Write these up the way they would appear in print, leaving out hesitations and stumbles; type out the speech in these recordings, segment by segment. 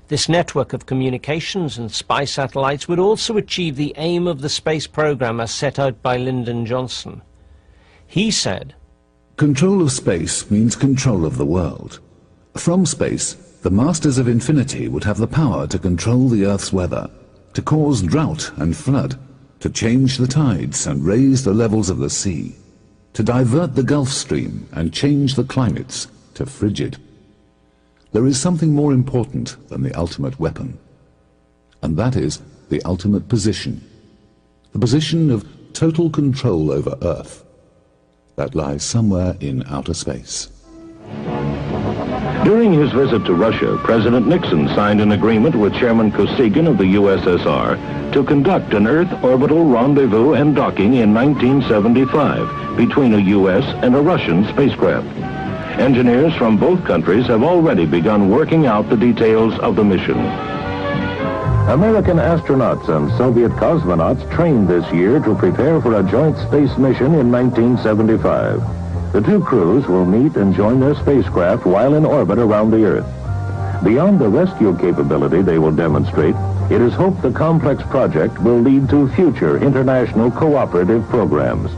This network of communications and spy satellites would also achieve the aim of the space program as set out by Lyndon Johnson. He said, "Control of space means control of the world. From space, the masters of infinity would have the power to control the Earth's weather, to cause drought and flood, to change the tides and raise the levels of the sea, to divert the Gulf Stream and change the climates to frigid. There is something more important than the ultimate weapon, and that is the ultimate position, the position of total control over Earth that lies somewhere in outer space." During his visit to Russia, President Nixon signed an agreement with Chairman Kosygin of the USSR to conduct an Earth orbital rendezvous and docking in 1975 between a U.S. and a Russian spacecraft. Engineers from both countries have already begun working out the details of the mission. American astronauts and Soviet cosmonauts trained this year to prepare for a joint space mission in 1975. The two crews will meet and join their spacecraft while in orbit around the Earth. Beyond the rescue capability they will demonstrate, it is hoped the complex project will lead to future international cooperative programs.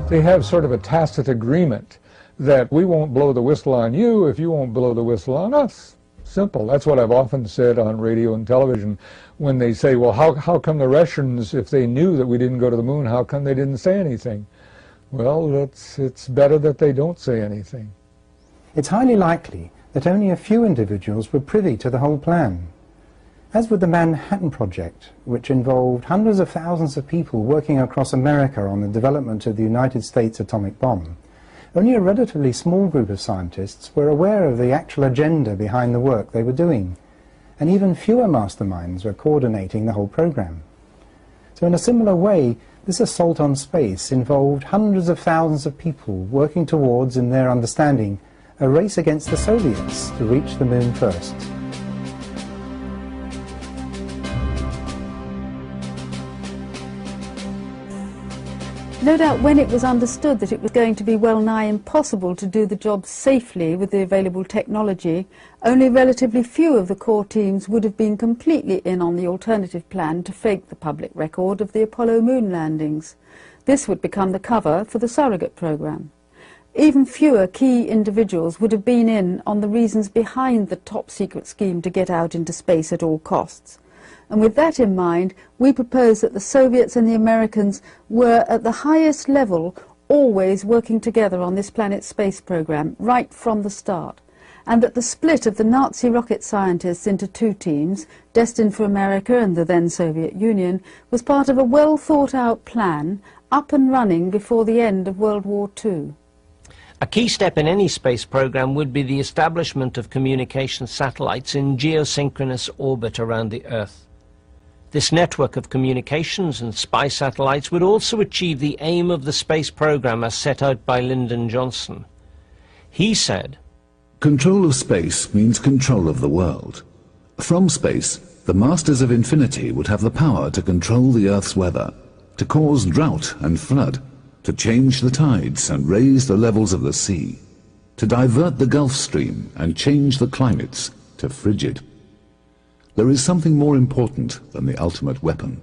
They have sort of a tacit agreement that we won't blow the whistle on you if you won't blow the whistle on us. Simple. That's what I've often said on radio and television when they say, well, how come the Russians, if they knew that we didn't go to the moon, how come they didn't say anything? Well, it's better that they don't say anything. It's highly likely that only a few individuals were privy to the whole plan. As with the Manhattan Project, which involved hundreds of thousands of people working across America on the development of the United States atomic bomb, only a relatively small group of scientists were aware of the actual agenda behind the work they were doing, and even fewer masterminds were coordinating the whole program. So in a similar way, this assault on space involved hundreds of thousands of people working towards, in their understanding, a race against the Soviets to reach the moon first. No doubt when it was understood that it was going to be well nigh impossible to do the job safely with the available technology, only relatively few of the core teams would have been completely in on the alternative plan to fake the public record of the Apollo moon landings. This would become the cover for the surrogate program. Even fewer key individuals would have been in on the reasons behind the top-secret scheme to get out into space at all costs. And with that in mind, we propose that the Soviets and the Americans were at the highest level always working together on this planet's space program right from the start, and that the split of the Nazi rocket scientists into two teams, destined for America and the then Soviet Union, was part of a well-thought-out plan up and running before the end of World War II. A key step in any space program would be the establishment of communication satellites in geosynchronous orbit around the Earth. This network of communications and spy satellites would also achieve the aim of the space program as set out by Lyndon Johnson. He said, "Control of space means control of the world. From space, the masters of infinity would have the power to control the Earth's weather, to cause drought and flood, to change the tides and raise the levels of the sea, to divert the Gulf Stream and change the climates to frigid. There is something more important than the ultimate weapon,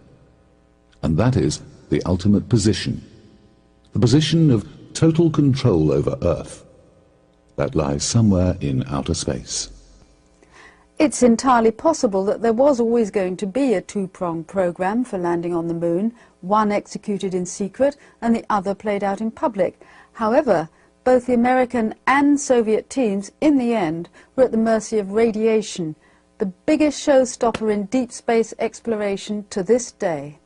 and that is the ultimate position, the position of total control over Earth that lies somewhere in outer space." It's entirely possible that there was always going to be a two-pronged program for landing on the moon, one executed in secret and the other played out in public. However, both the American and Soviet teams, in the end, were at the mercy of radiation, the biggest showstopper in deep space exploration to this day.